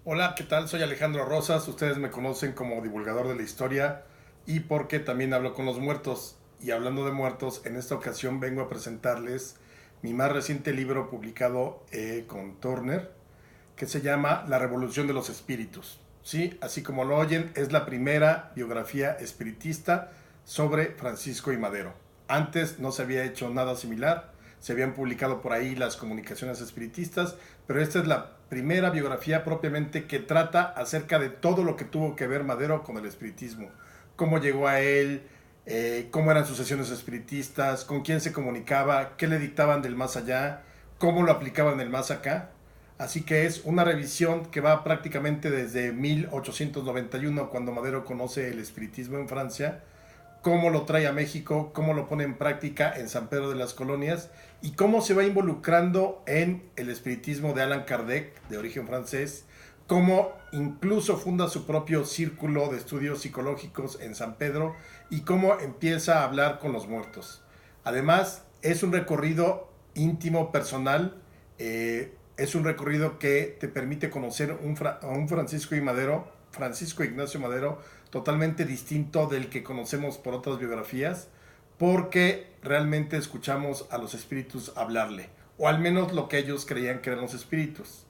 Hola, ¿qué tal? Soy Alejandro Rosas. Ustedes me conocen como divulgador de la historia y porque también hablo con los muertos. Y hablando de muertos, en esta ocasión vengo a presentarles mi más reciente libro publicado con Turner, que se llama La Revolución de los Espíritus. Sí, así como lo oyen, es la primera biografía espiritista sobre Francisco I. Madero. Antes no se había hecho nada similar, se habían publicado por ahí las comunicaciones espiritistas, pero esta es la primera biografía propiamente que trata acerca de todo lo que tuvo que ver Madero con el espiritismo, cómo llegó a él, cómo eran sus sesiones espiritistas, con quién se comunicaba, qué le dictaban del más allá, cómo lo aplicaban del más acá. Así que es una revisión que va prácticamente desde 1891, cuando Madero conoce el espiritismo en Francia, cómo lo trae a México, cómo lo pone en práctica en San Pedro de las Colonias y cómo se va involucrando en el espiritismo de Allan Kardec, de origen francés, cómo incluso funda su propio círculo de estudios psicológicos en San Pedro y cómo empieza a hablar con los muertos. Además, es un recorrido íntimo, personal, es un recorrido que te permite conocer a un Francisco Ignacio Madero, totalmente distinto del que conocemos por otras biografías, porque realmente escuchamos a los espíritus hablarle, o al menos lo que ellos creían que eran los espíritus.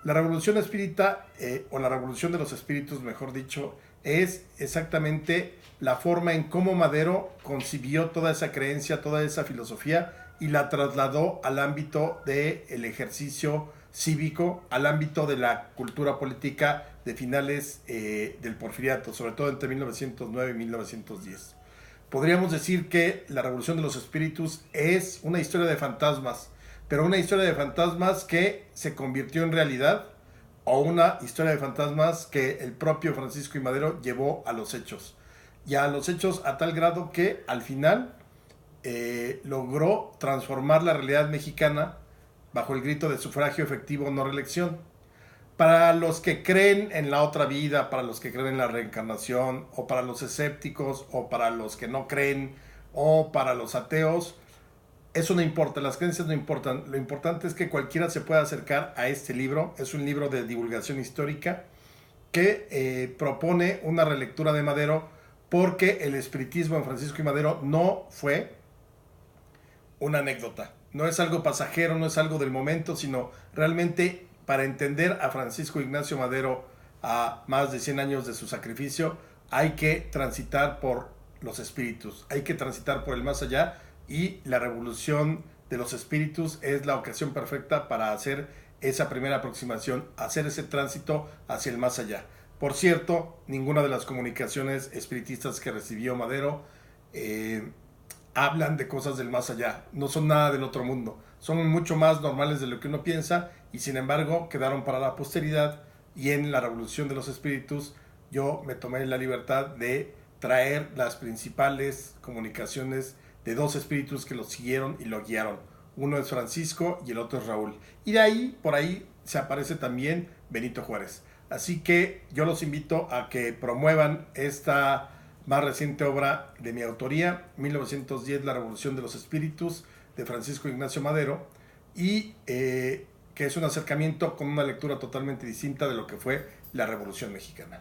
La revolución espírita, o la revolución de los espíritus, mejor dicho, es exactamente la forma en cómo Madero concibió toda esa creencia, toda esa filosofía y la trasladó al ámbito del ejercicio cívico, al ámbito de la cultura política de finales del Porfiriato, sobre todo entre 1909 y 1910. Podríamos decir que la revolución de los espíritus es una historia de fantasmas, pero una historia de fantasmas que se convirtió en realidad, o una historia de fantasmas que el propio Francisco I. Madero llevó a los hechos. Y a los hechos a tal grado que al final logró transformar la realidad mexicana bajo el grito de sufragio efectivo, no reelección. Para los que creen en la otra vida, para los que creen en la reencarnación, o para los escépticos, o para los que no creen, o para los ateos, eso no importa, las creencias no importan. Lo importante es que cualquiera se pueda acercar a este libro. Es un libro de divulgación histórica que propone una relectura de Madero, porque el espiritismo en Francisco y Madero no fue una anécdota. No es algo pasajero, no es algo del momento, sino realmente para entender a Francisco Ignacio Madero a más de 100 años de su sacrificio, hay que transitar por los espíritus, hay que transitar por el más allá, y la revolución de los espíritus es la ocasión perfecta para hacer esa primera aproximación, hacer ese tránsito hacia el más allá. Por cierto, ninguna de las comunicaciones espiritistas que recibió Madero hablan de cosas del más allá, no son nada del otro mundo, son mucho más normales de lo que uno piensa, y sin embargo quedaron para la posteridad. Y en la revolución de los espíritus yo me tomé la libertad de traer las principales comunicaciones de dos espíritus que lo siguieron y lo guiaron. Uno es Francisco y el otro es Raúl, y de ahí por ahí se aparece también Benito Juárez. Así que yo los invito a que promuevan esta más reciente obra de mi autoría, 1910, La Revolución de los Espíritus, de Francisco Ignacio Madero, y que es un acercamiento con una lectura totalmente distinta de lo que fue la Revolución Mexicana.